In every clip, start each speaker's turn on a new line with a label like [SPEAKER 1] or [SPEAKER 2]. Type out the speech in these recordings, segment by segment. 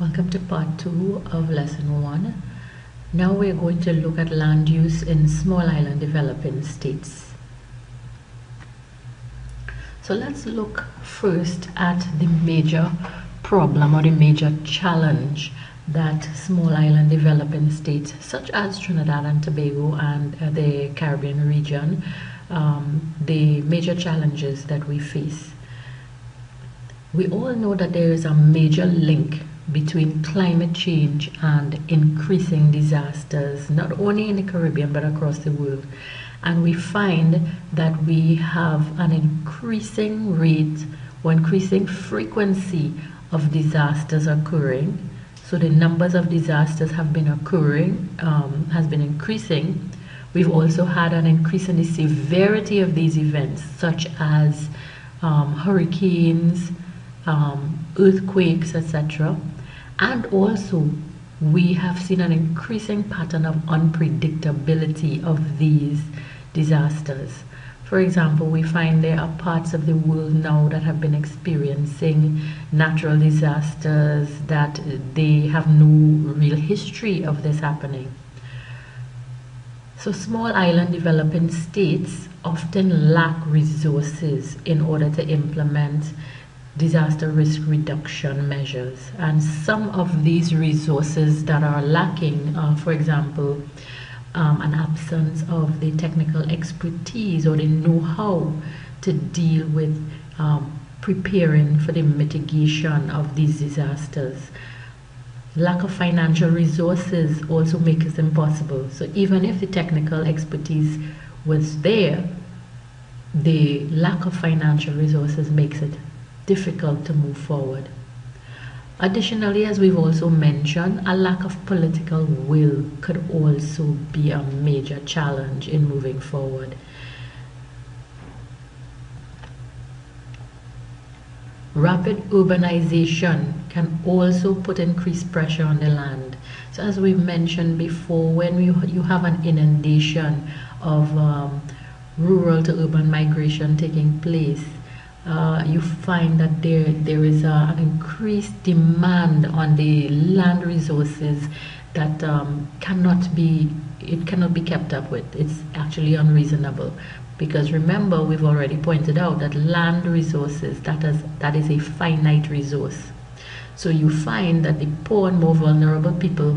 [SPEAKER 1] Welcome to part 2 of lesson 1. Now we're going to look at land use in small island developing states. So let's look first at the major problem or the major challenge that small island developing states such as Trinidad and Tobago and the Caribbean region, the major challenges that we face. We all know that there is a major link between climate change and increasing disasters, not only in the Caribbean but across the world. And we find that we have an increasing rate or increasing frequency of disasters occurring. So the numbers of disasters have been occurring, has been increasing. We've also had an increase in the severity of these events, such as hurricanes, earthquakes, etc. And also we have seen an increasing pattern of unpredictability of these disasters. For example, we find there are parts of the world now that have been experiencing natural disasters that they have no real history of this happening. So small island developing states often lack resources in order to implement disaster risk reduction measures, and some of these resources that are lacking, for example, an absence of the technical expertise or the know-how to deal with preparing for the mitigation of these disasters. Lack of financial resources also makes it impossible. So even if the technical expertise was there, the lack of financial resources makes it difficult to move forward. Additionally, as we've also mentioned, a lack of political will could also be a major challenge in moving forward. Rapid urbanization can also put increased pressure on the land. So as we've mentioned before, when you have an inundation of rural to urban migration taking place, you find that there is an increased demand on the land resources that cannot be kept up with. It's actually unreasonable, because remember, we've already pointed out that land resources, that is a finite resource. So you find that the poor and more vulnerable people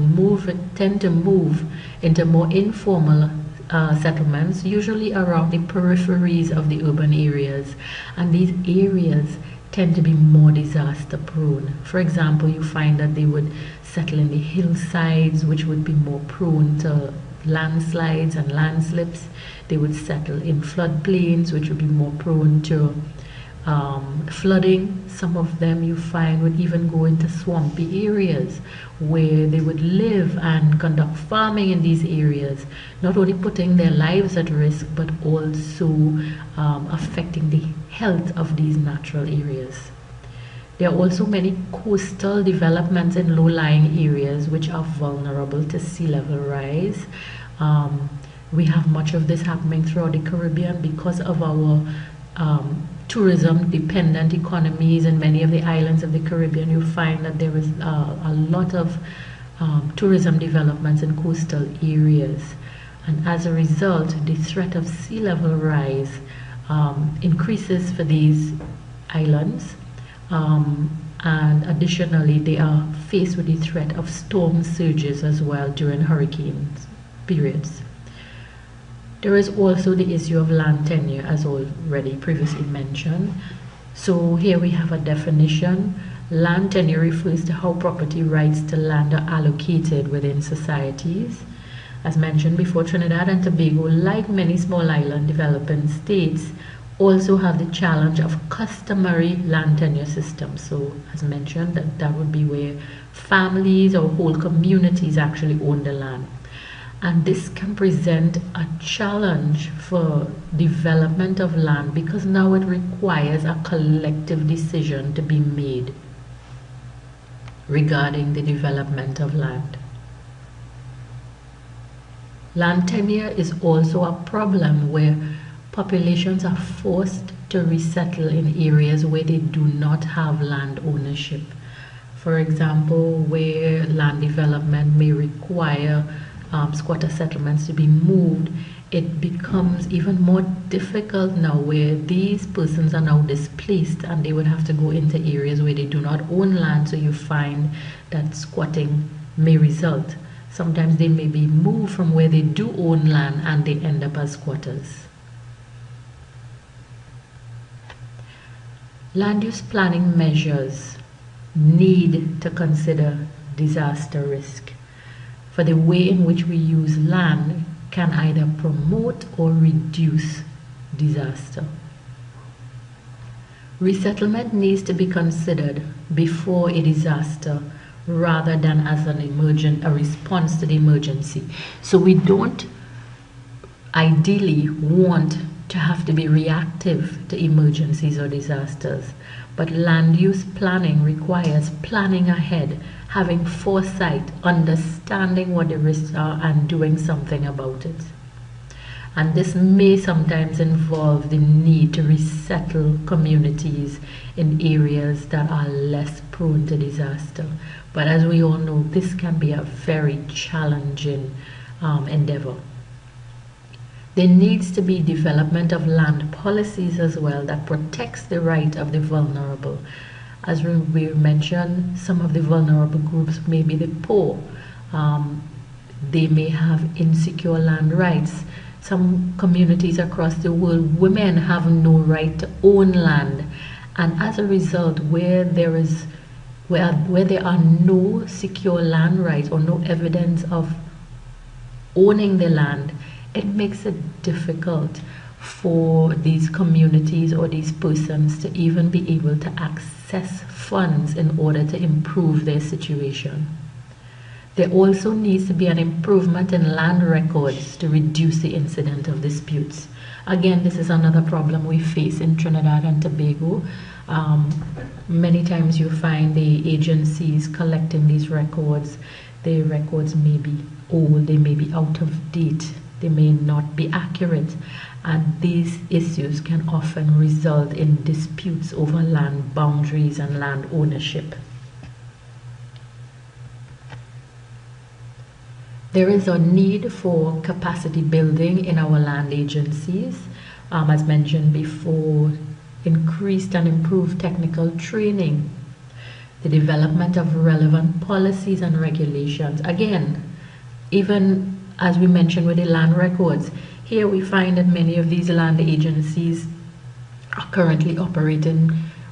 [SPEAKER 1] tend to move into more informal settlements, usually around the peripheries of the urban areas, and these areas tend to be more disaster prone. For example, you find that they would settle in the hillsides, which would be more prone to landslides and landslips. They would settle in floodplains, which would be more prone to flooding. Some of them you find would even go into swampy areas where they would live and conduct farming in these areas, not only putting their lives at risk but also affecting the health of these natural areas. There are also many coastal developments in low-lying areas which are vulnerable to sea level rise. We have much of this happening throughout the Caribbean because of our tourism dependent economies. In many of the islands of the Caribbean, you find that there is a lot of tourism developments in coastal areas, and as a result the threat of sea level rise increases for these islands, and additionally they are faced with the threat of storm surges as well during hurricane periods. There is also the issue of land tenure, as already previously mentioned. So here we have a definition. Land tenure refers to how property rights to land are allocated within societies. As mentioned before, Trinidad and Tobago, like many small island developing states, also have the challenge of customary land tenure systems. So as mentioned, that would be where families or whole communities actually own the land. And this can present a challenge for development of land, because now it requires a collective decision to be made regarding the development of land. Land tenure is also a problem where populations are forced to resettle in areas where they do not have land ownership. For example, where land development may require squatter settlements to be moved, it becomes even more difficult now where these persons are now displaced and they would have to go into areas where they do not own land, so you find that squatting may result. Sometimes they may be moved from where they do own land and they end up as squatters. Land use planning measures need to consider disaster risk, for the way in which we use land can either promote or reduce disaster. Resettlement needs to be considered before a disaster rather than as a response to the emergency. So we don't ideally want to have to be reactive to emergencies or disasters, but land use planning requires planning ahead, having foresight, understanding what the risks are and doing something about it. And this may sometimes involve the need to resettle communities in areas that are less prone to disaster. But as we all know, this can be a very challenging endeavor. There needs to be development of land policies as well that protects the right of the vulnerable. As we mentioned, some of the vulnerable groups may be the poor. They may have insecure land rights. Some communities across the world, women have no right to own land. And as a result, where there are no secure land rights or no evidence of owning the land, it makes it difficult for these communities or these persons to even be able to access funds in order to improve their situation. There also needs to be an improvement in land records to reduce the incidence of disputes. Again, this is another problem we face in Trinidad and Tobago. Many times you find the agencies collecting these records. The records may be old, they may be out of date, they may not be accurate, and these issues can often result in disputes over land boundaries and land ownership. There is a need for capacity building in our land agencies. As mentioned before, increased and improved technical training, the development of relevant policies and regulations. Again, even as we mentioned with the land records, here we find that many of these land agencies are currently operating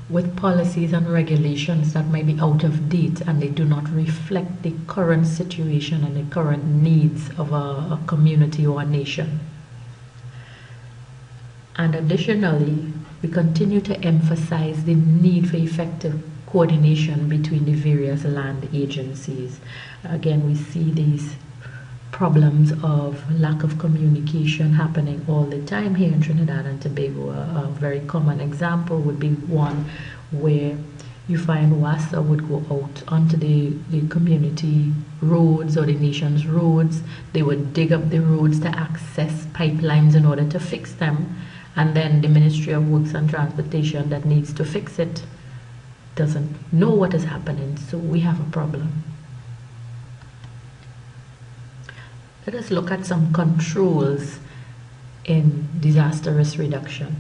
[SPEAKER 1] with policies and regulations that may be out of date and they do not reflect the current situation and the current needs of a community or a nation. And additionally, we continue to emphasize the need for effective coordination between the various land agencies. Again, we see these problems of lack of communication happening all the time here in Trinidad and Tobago. A very common example would be one where you find WASA would go out onto the community roads or the nation's roads. They would dig up the roads to access pipelines in order to fix them, and then the Ministry of Works and Transportation that needs to fix it doesn't know what is happening, so we have a problem. Let us look at some controls in disaster risk reduction.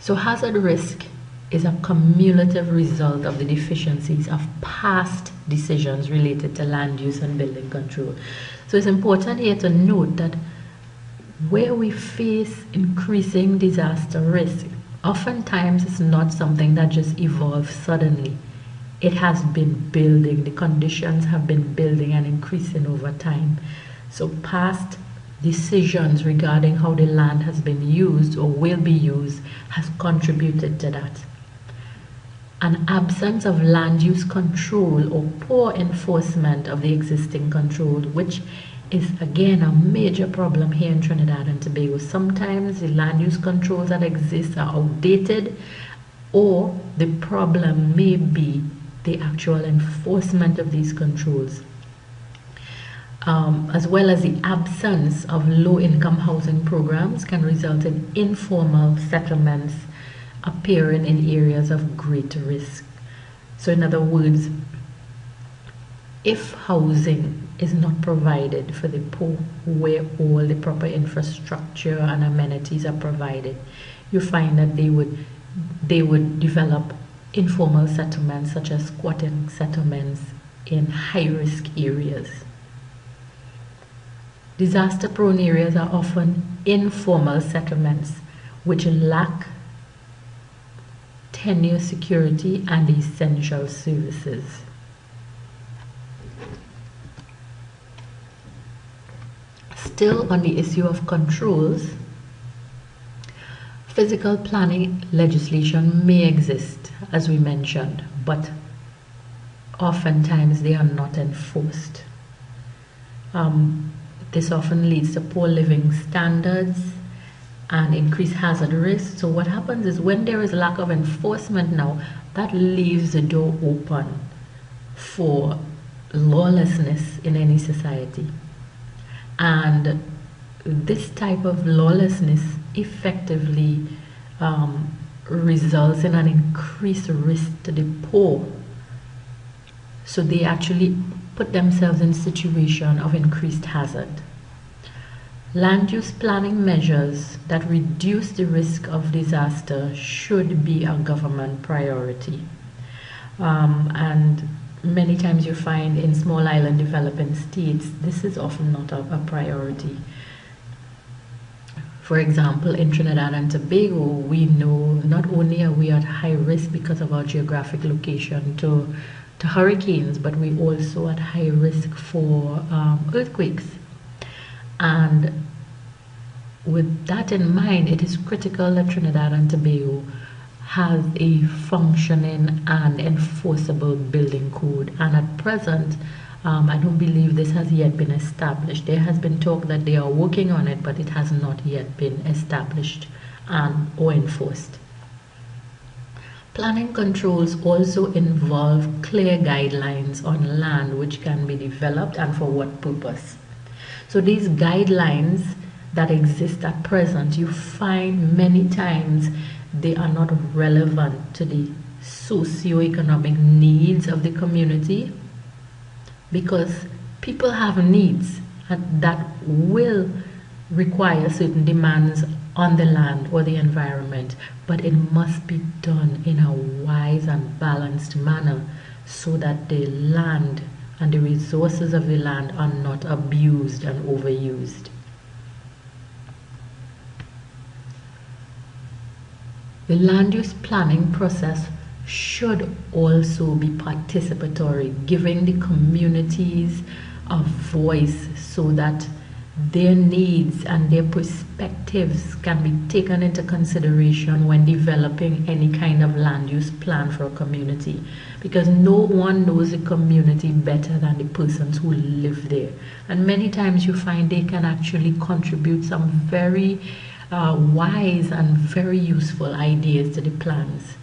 [SPEAKER 1] So hazard risk is a cumulative result of the deficiencies of past decisions related to land use and building control. So it's important here to note that where we face increasing disaster risk, oftentimes it's not something that just evolves suddenly. It has been building, the conditions have been building and increasing over time. So past decisions regarding how the land has been used or will be used has contributed to that. An absence of land use control or poor enforcement of the existing control, which is again a major problem here in Trinidad and Tobago. Sometimes the land use controls that exist are outdated, or the problem may be the actual enforcement of these controls, as well as the absence of low-income housing programs can result in informal settlements appearing in areas of great risk. So in other words, if housing is not provided for the poor, where all the proper infrastructure and amenities are provided, you find that they would develop informal settlements such as squatting settlements in high-risk areas. Disaster-prone areas are often informal settlements which lack tenure security and essential services. Still on the issue of controls, physical planning legislation may exist, as we mentioned, but oftentimes they are not enforced. This often leads to poor living standards and increased hazard risk. So what happens is when there is lack of enforcement now, that leaves the door open for lawlessness in any society. And this type of lawlessness effectively results in an increased risk to the poor. So they actually put themselves in a situation of increased hazard. Land use planning measures that reduce the risk of disaster should be a government priority. And many times you find in small island developing states, this is often not a priority. For example, in Trinidad and Tobago, we know not only are we at high risk because of our geographic location to hurricanes, but we also at high risk for earthquakes. And with that in mind, it is critical that Trinidad and Tobago has a functioning and enforceable building code. And at present, I don't believe this has yet been established. There has been talk that they are working on it, but it has not yet been established or enforced. Planning controls also involve clear guidelines on land which can be developed and for what purpose. So these guidelines that exist at present, you find many times they are not relevant to the socio-economic needs of the community, because people have needs that will require certain demands on the land or the environment, but it must be done in a wise and balanced manner so that the land and the resources of the land are not abused and overused. The land use planning process should also be participatory, giving the communities a voice so that their needs and their perspectives can be taken into consideration when developing any kind of land use plan for a community, because no one knows the community better than the persons who live there. And many times you find they can actually contribute some very wise and very useful ideas to the plans.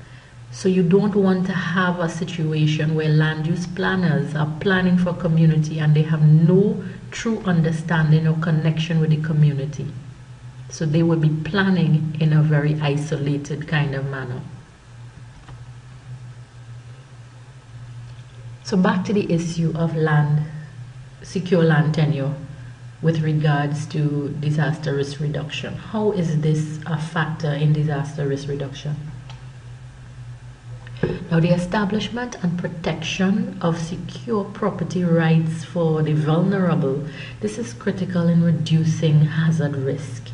[SPEAKER 1] So you don't want to have a situation where land use planners are planning for community and they have no true understanding or connection with the community. So they will be planning in a very isolated kind of manner. So back to the issue of secure land tenure with regards to disaster risk reduction. How is this a factor in disaster risk reduction? Now, the establishment and protection of secure property rights for the vulnerable, this is critical in reducing hazard risk.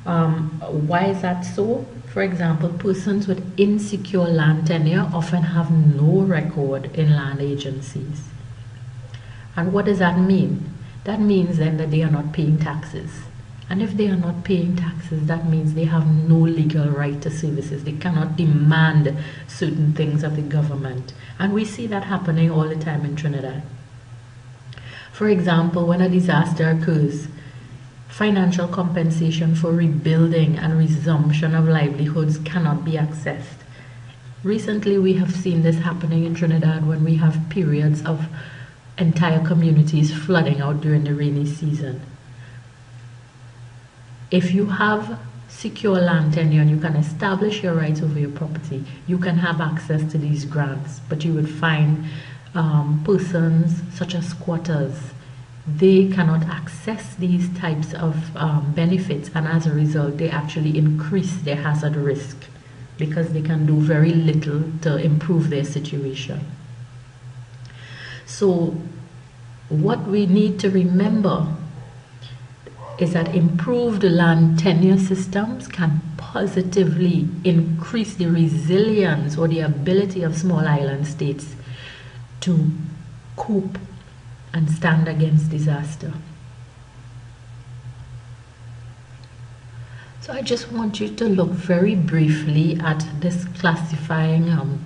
[SPEAKER 1] Why is that so? For example, persons with insecure land tenure often have no record in land agencies. And what does that mean? That means then that they are not paying taxes. And if they are not paying taxes, that means they have no legal right to services. They cannot demand certain things of the government. And we see that happening all the time in Trinidad. For example, when a disaster occurs, financial compensation for rebuilding and resumption of livelihoods cannot be accessed. Recently, we have seen this happening in Trinidad when we have periods of entire communities flooding out during the rainy season. If you have secure land tenure and you can establish your rights over your property, you can have access to these grants. But you would find persons such as squatters, they cannot access these types of benefits, and as a result they actually increase their hazard risk because they can do very little to improve their situation. So what we need to remember is that improved land tenure systems can positively increase the resilience or the ability of small island states to cope and stand against disaster. So I just want you to look very briefly at this classifying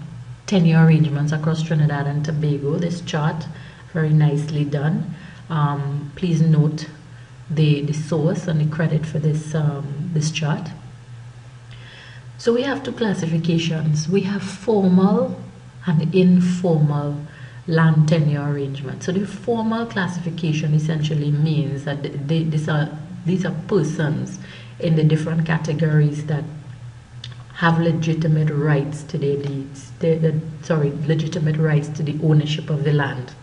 [SPEAKER 1] tenure arrangements across Trinidad and Tobago. This chart, very nicely done. Please note the source and the credit for this this chart. So we have two classifications. We have formal and informal land tenure arrangements. So the formal classification essentially means that these are persons in the different categories that have legitimate rights to their deeds, legitimate rights to the ownership of the land.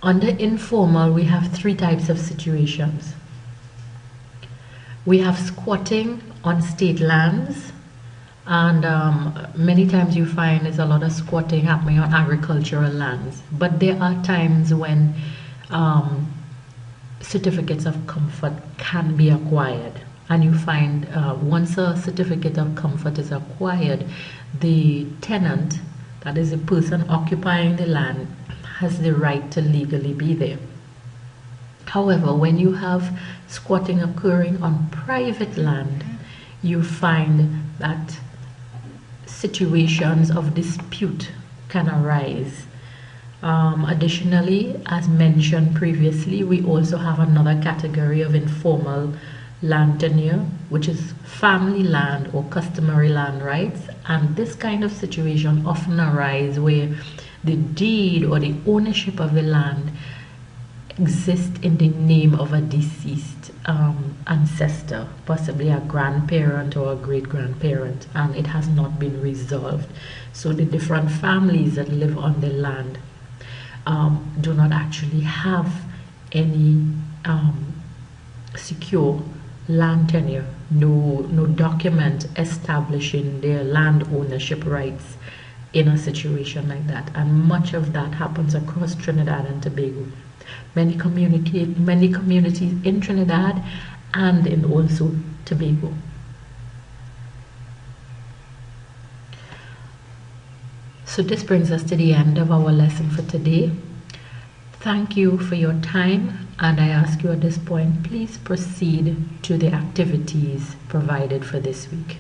[SPEAKER 1] Under informal, we have three types of situations. We have squatting on state lands, and many times you find there's a lot of squatting happening on agricultural lands. But there are times when certificates of comfort can be acquired, and you find once a certificate of comfort is acquired, the tenant, that is the person occupying the land, has the right to legally be there. However, when you have squatting occurring on private land, you find that situations of dispute can arise. Additionally, as mentioned previously, we also have another category of informal land tenure, which is family land or customary land rights, and this kind of situation often arises where the deed or the ownership of the land exists in the name of a deceased ancestor, possibly a grandparent or a great-grandparent, and it has not been resolved. So the different families that live on the land do not actually have any secure land tenure, no document establishing their land ownership rights in a situation like that. And much of that happens across Trinidad and Tobago. Many communities in Trinidad and in also Tobago. So this brings us to the end of our lesson for today. Thank you for your time, and I ask you at this point, please proceed to the activities provided for this week.